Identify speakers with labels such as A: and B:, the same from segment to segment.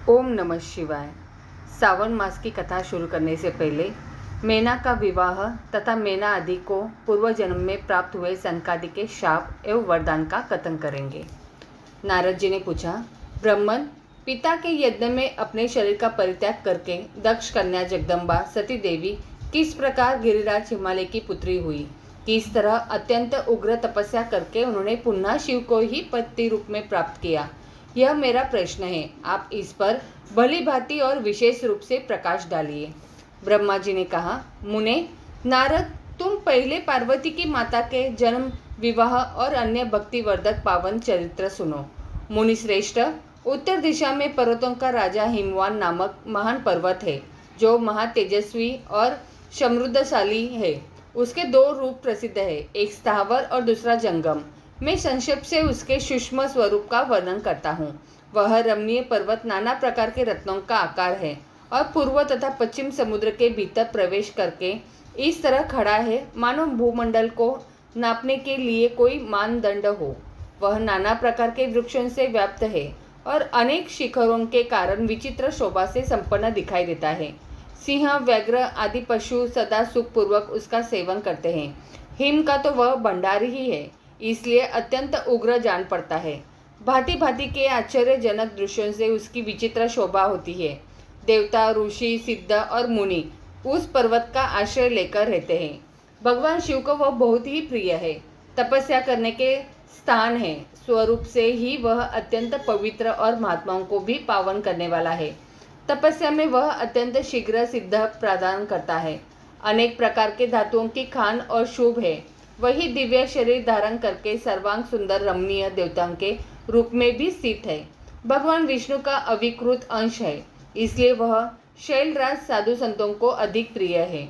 A: ओम नमः शिवाय। सावन मास की कथा शुरू करने से पहले मैना का विवाह तथा मैना आदि को पूर्व जन्म में प्राप्त हुए सनकादि के शाप एवं वरदान का कथन करेंगे। नारद जी ने पूछा, ब्रह्मन, पिता के यज्ञ में अपने शरीर का परित्याग करके दक्ष कन्या जगदम्बा सती देवी किस प्रकार गिरिराज हिमालय की पुत्री हुई, किस तरह अत्यंत उग्र तपस्या करके उन्होंने पुनः शिव को ही पति रूप में प्राप्त किया, यह मेरा प्रश्न है। आप इस पर भली भांति और विशेष रूप से प्रकाश डालिए। ब्रह्मा जी ने कहा, मुने नारद, तुम पहले पार्वती की माता के जन्म, विवाह और अन्य भक्तिवर्धक पावन चरित्र सुनो। मुनि श्रेष्ठ, उत्तर दिशा में पर्वतों का राजा हिमवान नामक महान पर्वत है, जो महातेजस्वी और समृद्धशाली है। उसके दो रूप प्रसिद्ध है, एक स्थावर और दूसरा जंगम। मैं संक्षेप से उसके सूक्ष्म स्वरूप का वर्णन करता हूँ। वह रमणीय पर्वत नाना प्रकार के रत्नों का आकार है और पूर्व तथा पश्चिम समुद्र के भीतर प्रवेश करके इस तरह खड़ा है मानो भूमंडल को नापने के लिए कोई मानदंड हो। वह नाना प्रकार के वृक्षों से व्याप्त है और अनेक शिखरों के कारण विचित्र शोभा से संपन्न दिखाई देता है। सिंह, व्याघ्र आदि पशु सदा सुखपूर्वक उसका सेवन करते हैं। हिम का तो वह भंडार ही है, इसलिए अत्यंत उग्र जान पड़ता है। भांति भांति के आश्चर्यजनक दृश्यों से उसकी विचित्र शोभा होती है। देवता, ऋषि, सिद्ध और मुनि उस पर्वत का आश्रय लेकर रहते हैं। भगवान शिव को वह बहुत ही प्रिय है, तपस्या करने के स्थान है। स्वरूप से ही वह अत्यंत पवित्र और महात्माओं को भी पावन करने वाला है। तपस्या में वह अत्यंत शीघ्र सिद्ध प्रदान करता है। अनेक प्रकार के धातुओं की खान और शुभ है। वही दिव्य शरीर धारण करके सर्वांग सुंदर रमणीय देवताओं के रूप में भी स्थित है। भगवान विष्णु का अविकृत अंश है, इसलिए वह शैलराज साधु संतों को अधिक प्रिय है।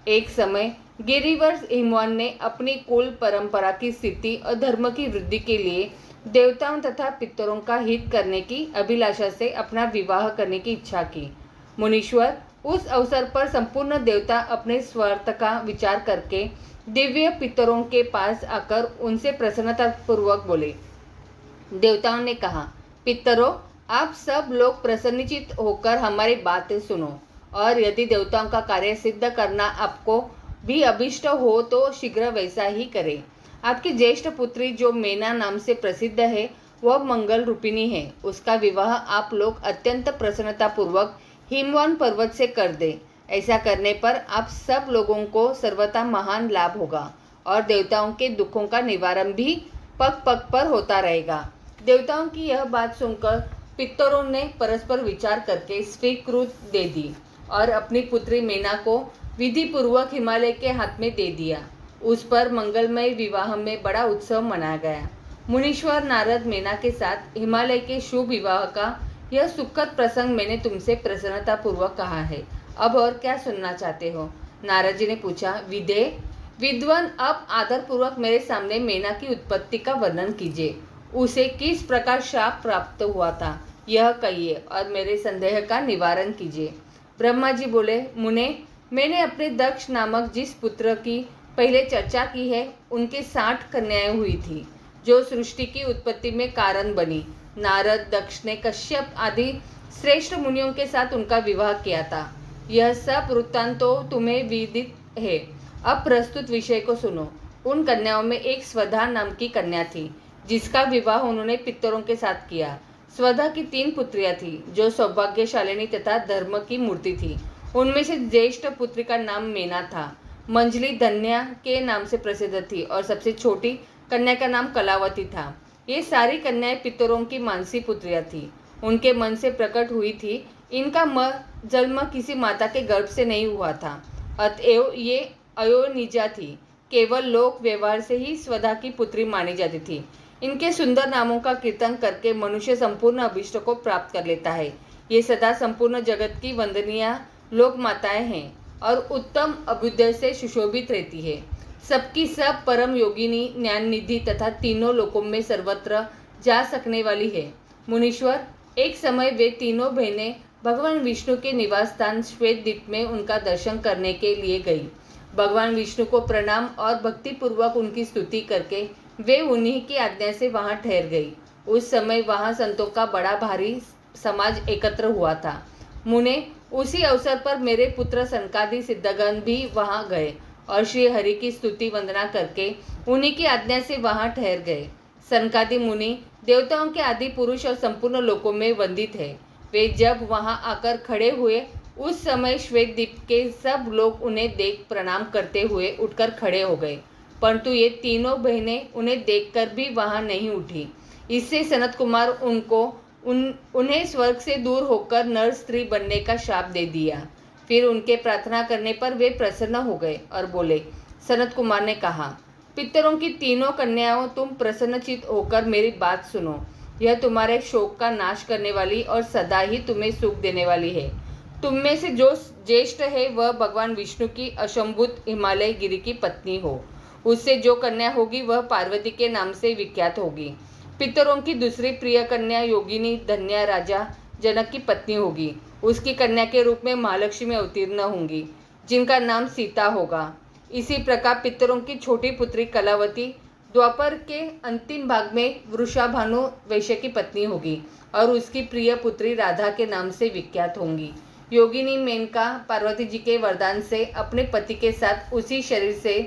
A: एक समय गिरिवर हिमवान ने अपनी कुल परंपरा की स्थिति और धर्म की वृद्धि के लिए देवताओं तथा पितरों का हित करने की अभिलाषा से अपना विवाह करने की इच्छा की। मुनीश्वर, उस अवसर पर संपूर्ण देवता अपने स्वार्थ का विचार करके दिव्य पितरों के पास आकर उनसे प्रसन्नतापूर्वक बोले। देवताओं ने कहा, पितरों, आप सब लोग प्रसन्नचित होकर हमारी बातें सुनो, और यदि देवताओं का कार्य सिद्ध करना आपको भी अभिष्ट हो तो शीघ्र वैसा ही करें। आपकी ज्येष्ठ पुत्री जो मैना नाम से प्रसिद्ध है, वह मंगल रूपिणी है। उसका विवाह आप लोग अत्यंत प्रसन्नतापूर्वक हिमवान पर्वत से कर दे। ऐसा करने पर आप सब लोगों को सर्वथा महान लाभ होगा और देवताओं के दुखों का निवारण भी पग पग पर होता रहेगा। देवताओं की यह बात सुनकर पितरों ने परस्पर विचार करके स्वीकृत दे दी और अपनी पुत्री मैना को विधि पूर्वक हिमालय के हाथ में दे दिया। उस पर मंगलमय विवाह में बड़ा उत्सव मनाया गया। मुनीश्वर नारद, मैना के साथ हिमालय के शुभ विवाह का यह सुखद प्रसंग मैंने तुमसे प्रसन्नतापूर्वक कहा है। अब और क्या सुनना चाहते हो? नारद जी ने पूछा। विद्वान, अब आदरपूर्वक मेरे सामने मैना की उत्पत्ति का वर्णन कीजिए। उसे किस प्रकार शाप प्राप्त हुआ था, यह कहिए और मेरे संदेह का निवारण कीजिए। ब्रह्मा जी बोले, मुने, मैंने अपने दक्ष नामक जिस पुत्र की पहले चर्चा की है, उनके 60 कन्याएं हुई थी, जो सृष्टि की उत्पत्ति में कारण बनी। नारद, दक्ष ने कश्यप आदि श्रेष्ठ मुनियों के साथ उनका विवाह किया था। यह सब वृत्तांत तो तुम्हें विदित है। अब प्रस्तुत विषय को सुनो। उन कन्याओं में एक स्वधा नाम की कन्या थी, जिसका विवाह उन्होंने पितरों के साथ किया। स्वधा की 3 पुत्रियां थी, जो सौभाग्यशालिनी तथा धर्म की मूर्ति थी। उनमें से ज्येष्ठ पुत्री का नाम मैना था। मंजली धन्या के नाम से प्रसिद्ध थी और सबसे छोटी कन्या का नाम कलावती था। ये सारी कन्याएं पितरों की मानसी पुत्रियां थी, उनके मन से प्रकट हुई थी। इनका जन्म किसी माता के गर्भ से नहीं हुआ था, अतएव ये अयोनिजा थी। केवल लोक व्यवहार से ही स्वधा की पुत्री मानी जाती थी। इनके सुंदर नामों का कीर्तन करके मनुष्य संपूर्ण अभिष्ट को प्राप्त कर लेता है। ये सदा संपूर्ण जगत की वंदनीय लोक माताएं हैं और उत्तम अभ्युदय से सुशोभित रहती है। सबकी सब परम योगिनी, ज्ञान निधि तथा तीनों लोकों में सर्वत्र जा सकने वाली है। मुनीश्वर, एक समय वे तीनों बहनें भगवान विष्णु के निवास स्थान श्वेत द्वीप में उनका दर्शन करने के लिए गई। भगवान विष्णु को प्रणाम और भक्तिपूर्वक उनकी स्तुति करके वे उन्हीं की आज्ञा से वहां ठहर गई। उस समय वहां संतों का बड़ा भारी समाज एकत्र हुआ था। मुने, उसी अवसर पर मेरे पुत्र सनकादि सिद्धगण भी वहां गए और श्री हरि की स्तुति वंदना करके उन्हीं की आज्ञा से वहां ठहर गए। सनकादि मुनि देवताओं के आदि पुरुष और संपूर्ण लोकों में वंदित है। वे जब वहां आकर खड़े हुए उस समय श्वेत द्वीप के सब लोग उन्हें देख प्रणाम करते हुए उठकर खड़े हो गए, परंतु ये तीनों बहनें उन्हें देखकर भी वहां नहीं उठी। इससे सनत कुमार उन्हें स्वर्ग से दूर होकर नर स्त्री बनने का शाप दे दिया। फिर उनके प्रार्थना करने पर वे प्रसन्न हो गए और बोले। सनत कुमार ने कहा, पितरों की तीनों कन्याओं, तुम प्रसन्नचित होकर मेरी बात सुनो। यह तुम्हारे शोक का नाश करने वाली और सदा ही तुम्हें सुख देने वाली है। तुम में से जो ज्येष्ठ है वह भगवान विष्णु की अशंभुत हिमालय गिरी की पत्नी हो। उससे जो कन्या होगी वह पार्वती के नाम से विख्यात होगी। पितरों की दूसरी प्रिय कन्या योगिनी धन्या राजा जनक की पत्नी होगी। उसकी कन्या के रूप में महालक्ष्मी अवतीर्ण होंगी, जिनका नाम सीता होगा। इसी प्रकार पितरों की छोटी पुत्री कलावती द्वापर के अंतिम भाग में वृषाभानु वैश्य की पत्नी होगी और उसकी प्रिय पुत्री राधा के नाम से विख्यात होंगी। योगिनी मेनका पार्वती जी के वरदान से अपने पति के साथ उसी शरीर से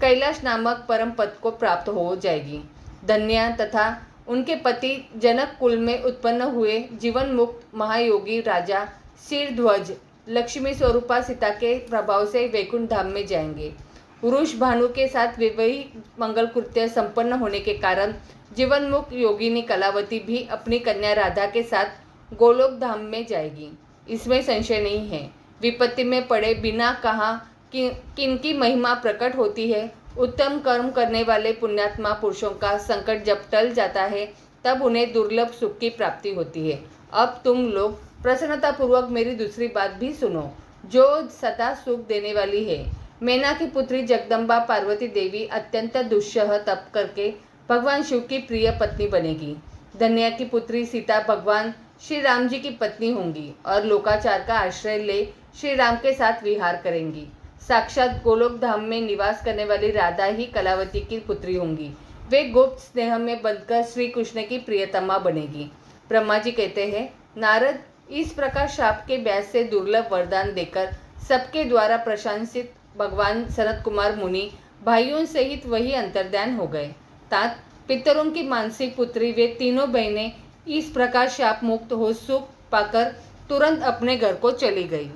A: कैलाश नामक परम पद को प्राप्त हो जाएगी। धन्या तथा उनके पति जनक कुल में उत्पन्न हुए जीवन मुक्त महायोगी राजा शीरध्वज लक्ष्मी स्वरूपा सीता के प्रभाव से वैकुंठ धाम में जाएंगे। पुरुष भानु के साथ वैवाहिक मंगल कृत्य संपन्न होने के कारण जीवन मुक्त योगिनी कलावती भी अपनी कन्या राधा के साथ गोलोक धाम में जाएगी। इसमें संशय नहीं है। विपत्ति में पड़े बिना कहा किनकी महिमा प्रकट होती है। उत्तम कर्म करने वाले पुण्यात्मा पुरुषों का संकट जब टल जाता है तब उन्हें दुर्लभ सुख की प्राप्ति होती है। अब तुम लोग प्रसन्नतापूर्वक मेरी दूसरी बात भी सुनो, जो सदा सुख देने वाली है। मेना की पुत्री जगदम्बा पार्वती देवी अत्यंत दुस्सह तप करके भगवान शिव की प्रिय पत्नी बनेगी। धन्या की पुत्री सीता भगवान श्री राम जी की पत्नी होंगी और लोकाचार का आश्रय ले श्री राम के साथ विहार करेंगी। साक्षात गोलोक धाम में निवास करने वाली राधा ही कलावती की पुत्री होंगी। वे गुप्त स्नेह में बंधकर श्री कृष्ण की प्रियतमा बनेगी। ब्रह्मा जी कहते हैं, नारद, इस प्रकार शाप के ब्याज से दुर्लभ वरदान देकर सबके द्वारा प्रशंसित भगवान सनत कुमार मुनि भाइयों सहित वही अंतर्ध्यान हो गए। तात पितरों की मानसिक पुत्री वे तीनों बहनें इस प्रकार शाप मुक्त हो सुख पाकर तुरंत अपने घर को चली गई।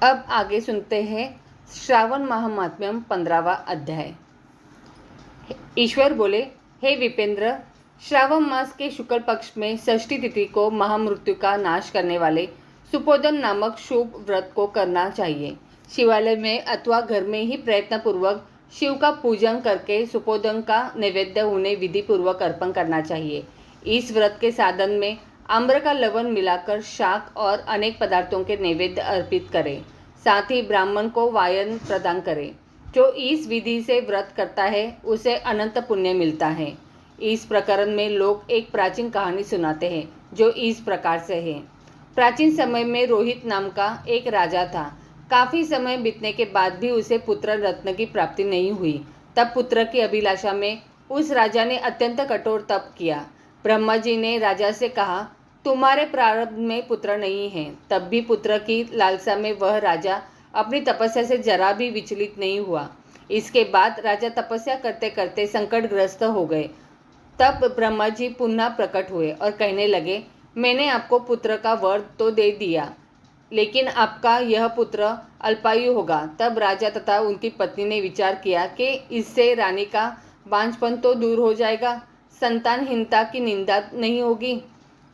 A: अब आगे सुनते हैं श्रावण महात्म्यम 15वां अध्याय। ईश्वर बोले, हे विपेंद्र, श्रावण मास के शुक्ल पक्ष में षष्ठी तिथि को महामृत्यु का नाश करने वाले सुपोदन नामक शुभ व्रत को करना चाहिए। शिवालय में अथवा घर में ही प्रयत्न पूर्वक शिव का पूजन करके सुपोदन का नैवेद्य उन्हें विधि पूर्वक अर्पण करना चाहिए। इस व्रत के साधन में आम्र का लवण मिलाकर शाक और अनेक पदार्थों के नैवेद्य अर्पित करें। साथ ही ब्राह्मण को वायन प्रदान करें। जो इस विधि से व्रत करता है उसे अनंत पुण्य मिलता है। इस प्रकरण में लोग एक प्राचीन कहानी सुनाते हैं जो इस प्रकार से है। प्राचीन समय में रोहित नाम का एक राजा था। काफ़ी समय बीतने के बाद भी उसे पुत्र रत्न की प्राप्ति नहीं हुई। तब पुत्र की अभिलाषा में उस राजा ने अत्यंत कठोर तप किया। ब्रह्मा जी ने राजा से कहा, तुम्हारे प्रारब्ध में पुत्र नहीं है। तब भी पुत्र की लालसा में वह राजा अपनी तपस्या से जरा भी विचलित नहीं हुआ। इसके बाद राजा तपस्या करते करते संकटग्रस्त हो गए। तब ब्रह्मा जी पुनः प्रकट हुए और कहने लगे, मैंने आपको पुत्र का वर तो दे दिया, लेकिन आपका यह पुत्र अल्पायु होगा। तब राजा तथा उनकी पत्नी ने विचार किया कि इससे रानी का बांझपन तो दूर हो जाएगा, संतानहीनता की निंदा नहीं होगी।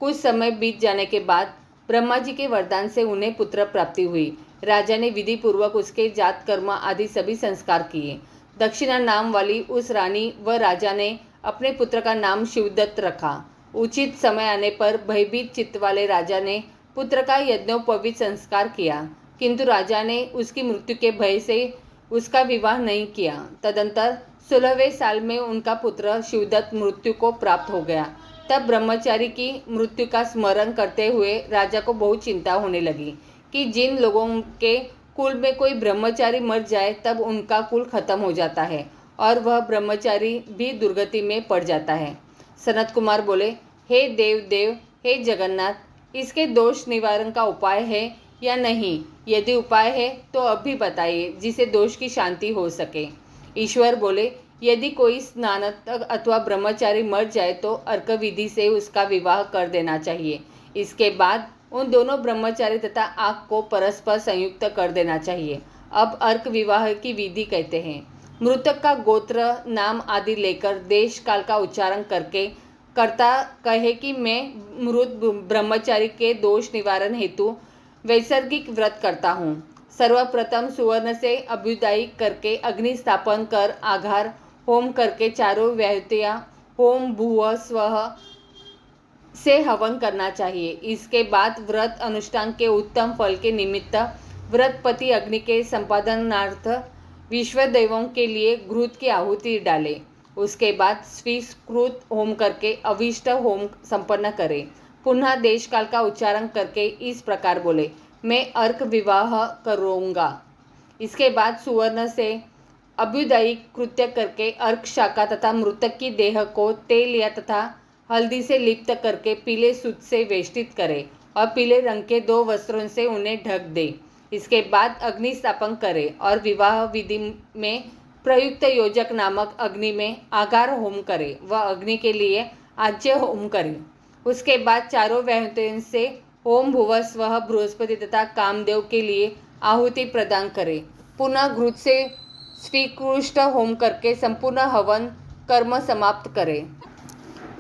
A: कुछ समय बीत जाने के बाद ब्रह्मा जी के वरदान से उन्हें पुत्र प्राप्ति हुई। राजा ने विधि पूर्वक उसके जात कर्म आदि सभी संस्कार किए। दक्षिणा नाम वाली उस रानी व राजा ने अपने पुत्र का नाम शिवदत्त रखा। उचित समय आने पर भयभीत चित्त वाले राजा ने पुत्र का यज्ञोपवीत संस्कार किया, किंतु राजा ने उसकी मृत्यु के भय से उसका विवाह नहीं किया। तदंतर 16वें साल में उनका पुत्र शिवदत्त मृत्यु को प्राप्त हो गया। तब ब्रह्मचारी की मृत्यु का स्मरण करते हुए राजा को बहुत चिंता होने लगी कि जिन लोगों के कुल में कोई ब्रह्मचारी मर जाए तब उनका कुल खत्म हो जाता है और वह ब्रह्मचारी भी दुर्गति में पड़ जाता है। सनत कुमार बोले, हे देव, हे जगन्नाथ, इसके दोष निवारण का उपाय है या नहीं? यदि उपाय है तो अब भी बताइए, जिससे दोष की शांति हो सके। ईश्वर बोले, यदि कोई स्नातक अथवा ब्रह्मचारी मर जाए तो अर्क विधि से उसका विवाह कर देना चाहिए। इसके बाद उन दोनों ब्रह्मचारी तथा आग को परस्पर संयुक्त कर देना चाहिए। अब अर्क विवाह की विधि कहते हैं। मृतक का गोत्र, नाम आदि लेकर देश काल का उच्चारण करके कर्ता कहे कि मैं मृत ब्रह्मचारी के दोष निवारण हेतु वैसर्गिक व्रत करता हूँ। सर्वप्रथम सुवर्ण से अभ्युदय करके अग्नि स्थापन कर आघार होम करके चारों व्याहृतियाँ होम भुव स्वः से हवन करना चाहिए। इसके बाद व्रत अनुष्ठान के उत्तम फल के निमित्त व्रतपति अग्नि के संपादनार्थ विश्व देवों के लिए घृत की आहुति डाले। उसके बाद स्वीकृत होम करके अविष्ट होम संपन्न करे। पुनः देश काल का उच्चारण करके इस प्रकार बोले, मैं अर्क विवाह करूँगा। इसके बाद सुवर्ण से अभ्युदयिक कृत्य करके अर्क शाखा तथा मृतक की देह को तेल या तथा हल्दी से लिप्त करके पीले सूत से वेष्टित करे और पीले रंग के 2 वस्त्रों से उन्हें ढक दे। इसके बाद अग्नि स्थापन करे और विवाह विधि में प्रयुक्त योजक नामक अग्नि में आगार होम करे व अग्नि के लिए आज्य होम करे। उसके बाद चारों व्याहृतियों से ओम भुव स्वः बृहस्पति तथा कामदेव के लिए आहुति प्रदान करे। पुनः घृत से स्वीकृष्ट होम करके संपूर्ण हवन कर्म समाप्त करे।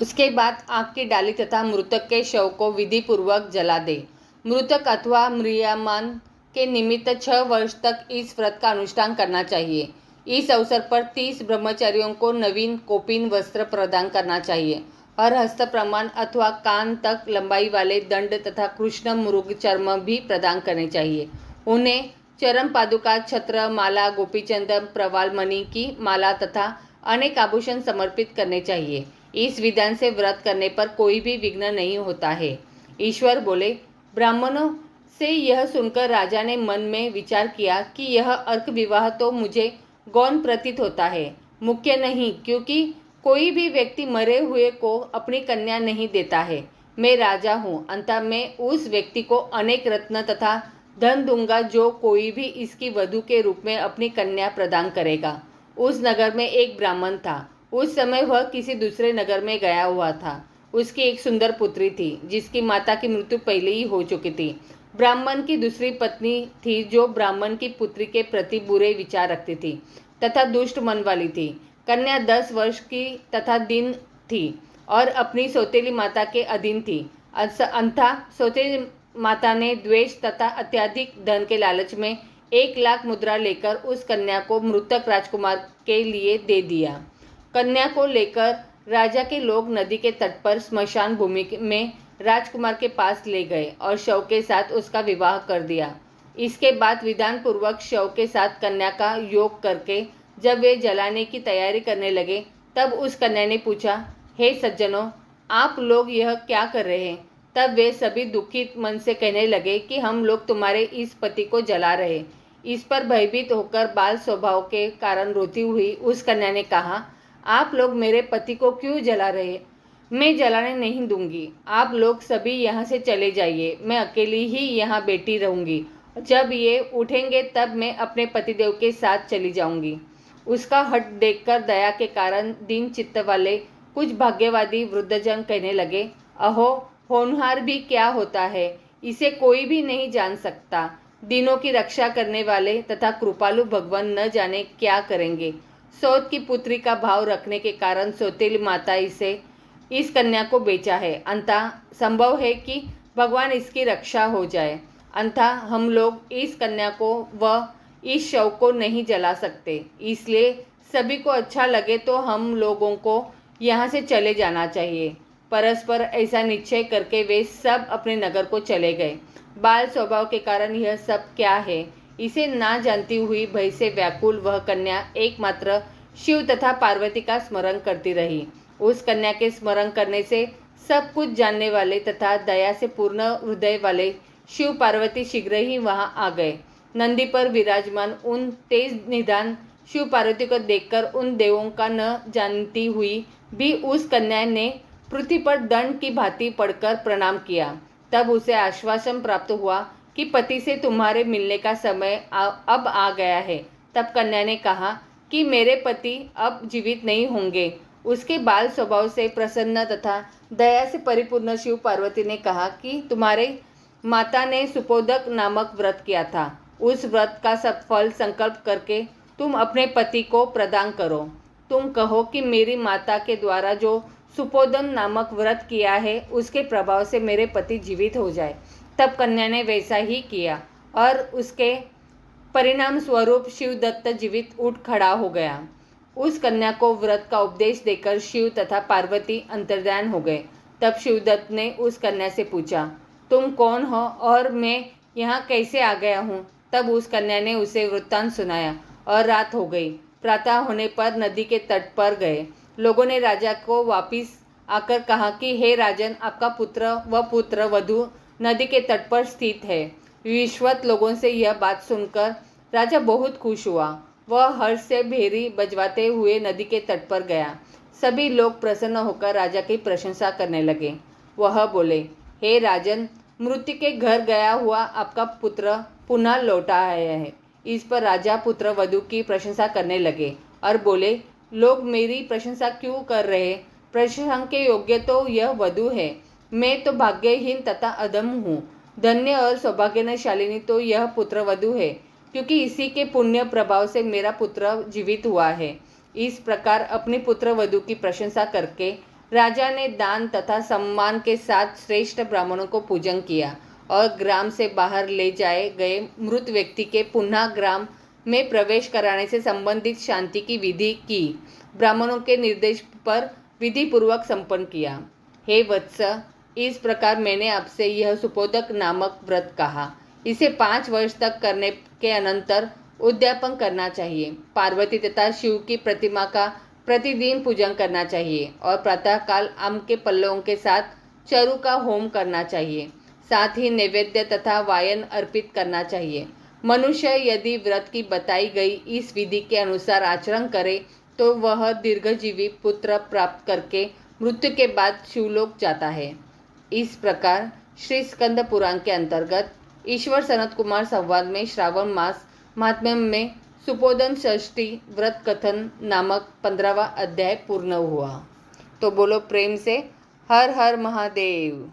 A: उसके बाद आग की डाली तथा मृतक के शव को विधि पूर्वक जला दे। मृतक अथवा म्रियमाण के निमित्त 6 वर्ष तक इस व्रत का अनुष्ठान करना चाहिए। इस अवसर पर 30 ब्रह्मचारियों को नवीन कोपिन वस्त्र प्रदान करना चाहिए और हस्त प्रमाण अथवा कान तक लंबाई वाले दंड तथा कृष्ण मृग चर्म भी प्रदान करने चाहिए। उन्हें चरण पादुका, छत्र, माला, गोपीचंदन, प्रवाल मणि की माला तथा अनेक आभूषण समर्पित करने चाहिए। इस विधान से व्रत करने पर कोई भी विघ्न नहीं होता है। ईश्वर बोले, ब्राह्मणों से यह सुनकर राजा ने मन में विचार किया कि यह अर्क विवाह तो मुझे गौण प्रतीत होता है, मुख्य नहीं, क्योंकि कोई भी व्यक्ति मरे हुए को अपनी कन्या नहीं देता है। मैं राजा हूँ, अतः मैं उस व्यक्ति को अनेक रत्न तथा धन दूंगा जो कोई भी इसकी वधू के रूप में अपनी कन्या प्रदान करेगा। उस नगर में एक ब्राह्मण था। उस समय वह किसी दूसरे नगर में गया हुआ था। उसकी एक सुंदर पुत्री थी जिसकी माता की मृत्यु पहले ही हो चुकी थी। ब्राह्मण की दूसरी पत्नी थी जो ब्राह्मण की पुत्री के प्रति बुरे विचार रखती थी तथा दुष्ट मन वाली थी। कन्या 10 वर्ष की तथा दीन थी और अपनी सौतेली माता के अधीन थी। अंततः सौतेली माता ने द्वेष तथा अत्यधिक धन के लालच में 1 लाख मुद्रा लेकर उस कन्या को मृतक राजकुमार के लिए दे दिया। कन्या को लेकर राजा के लोग नदी के तट पर स्मशान भूमि में राजकुमार के पास ले गए और शव के साथ उसका विवाह कर दिया। इसके बाद विधान पूर्वक शव के साथ कन्या का योग करके जब वे जलाने की तैयारी करने लगे तब उस कन्या ने पूछा, हे सज्जनों, आप लोग यह क्या कर रहे हैं? तब वे सभी दुखित मन से कहने लगे कि हम लोग तुम्हारे इस पति को जला रहे। इस पर भयभीत होकर बाल स्वभाव के कारण रोती हुई उस कन्या ने कहा, आप लोग मेरे पति को क्यों जला रहे? मैं जलाने नहीं दूंगी। आप लोग सभी यहाँ से चले जाइए। मैं अकेली ही यहाँ बैठी रहूँगी। जब ये उठेंगे तब मैं अपने पतिदेव के साथ चली जाऊँगी। उसका हठ देखकर दया के कारण दीन चित्त वाले कुछ भाग्यवादी वृद्धजन कहने लगे, अहो, होनहार भी क्या होता है, इसे कोई भी नहीं जान सकता। दीनों की रक्षा करने वाले तथा कृपालु भगवान न जाने क्या करेंगे। सौत की पुत्री का भाव रखने के कारण सौतेली माता इसे इस कन्या को बेचा है। अंततः संभव है कि भगवान इसकी रक्षा हो जाए। अंततः हम लोग इस कन्या को व इस शव को नहीं जला सकते। इसलिए सभी को अच्छा लगे तो हम लोगों को यहाँ से चले जाना चाहिए। परस्पर ऐसा निश्चय करके वे सब अपने नगर को चले गए। बाल स्वभाव के कारण यह सब क्या है, इसे ना जानती हुई भय से व्याकुल वह कन्या एकमात्र शिव तथा पार्वती का स्मरण करती रही। उस कन्या के स्मरण करने से सब कुछ जानने वाले तथा दया से पूर्ण हृदय वाले शिव पार्वती शीघ्र ही वहां आ गए। नंदी पर विराजमान उन तेज निधान शिव पार्वती को देखकर उन देवों का न जानती हुई भी उस कन्या ने पृथ्वी पर दंड की भांति पड़कर प्रणाम किया। तब उसे आश्वासन प्राप्त हुआ कि पति से तुम्हारे मिलने का समय अब आ गया है। तब कन्या ने कहा कि मेरे पति अब जीवित नहीं होंगे। उसके बाल स्वभाव से प्रसन्न तथा दया से परिपूर्ण शिव पार्वती ने कहा कि तुम्हारे माता ने सुपोदक नामक व्रत किया था। उस व्रत का सफल संकल्प करके तुम अपने पति को प्रदान करो। तुम कहो कि मेरी माता के द्वारा जो सुपोदन नामक व्रत किया है उसके प्रभाव से मेरे पति जीवित हो जाए। तब कन्या ने वैसा ही किया और उसके परिणाम स्वरूप शिवदत्त जीवित उठ खड़ा हो गया। उस कन्या को व्रत का उपदेश देकर शिव तथा पार्वती अंतर्ध्यान हो गए। तब शिवदत्त ने उस कन्या से पूछा, तुम कौन हो और मैं यहाँ कैसे आ गया हूँ? तब उस कन्या ने उसे वृत्तांत सुनाया और रात हो गई। प्रातः होने पर नदी के तट पर गए। लोगों ने राजा को वापिस आकर कहा कि हे राजन, आपका पुत्र व पुत्र वधू नदी के तट पर स्थित है। विश्वत लोगों से यह बात सुनकर राजा बहुत खुश हुआ। वह हर्ष से भेरी बजवाते हुए नदी के तट पर गया। सभी लोग प्रसन्न होकर राजा की प्रशंसा करने लगे। वह बोले, हे राजन, मृत्यु के घर गया हुआ आपका पुत्र पुनः लौटा आया है। इस पर राजा पुत्र वधू की प्रशंसा करने लगे और बोले, लोग मेरी प्रशंसा क्यों कर रहे? प्रशंसा के योग्य तो यह वधू है। मैं तो भाग्यहीन तथा अधम हूँ। धन्य और सौभाग्यशालिनी तो यह पुत्र वधू है, क्योंकि इसी के पुण्य प्रभाव से मेरा पुत्र जीवित हुआ है। इस प्रकार अपनी पुत्र वधू की प्रशंसा करके राजा ने दान तथा सम्मान के साथ श्रेष्ठ ब्राह्मणों को पूजन किया और ग्राम से बाहर ले जाए गए मृत व्यक्ति के पुनः ग्राम में प्रवेश कराने से संबंधित शांति की विधि की ब्राह्मणों के निर्देश पर विधि पूर्वक संपन्न किया। हे वत्स, इस प्रकार मैंने आपसे यह सुपोदक नामक व्रत कहा। इसे 5 वर्ष तक करने के अनंतर उद्यापन करना चाहिए। पार्वती तथा शिव की प्रतिमा का प्रतिदिन पूजन करना चाहिए और प्रातःकाल आम के पल्लवों के साथ चरु का होम करना चाहिए। साथ ही नैवेद्य तथा वायन अर्पित करना चाहिए। मनुष्य यदि व्रत की बताई गई इस विधि के अनुसार आचरण करे तो वह दीर्घजीवी पुत्र प्राप्त करके मृत्यु के बाद शिवलोक जाता है। इस प्रकार श्री स्कंद पुराण के अंतर्गत ईश्वर सनत कुमार संवाद में श्रावण मास महात्म्य में सुपोदन षष्ठी व्रत कथन नामक 15वां अध्याय पूर्ण हुआ। तो बोलो प्रेम से हर हर महादेव।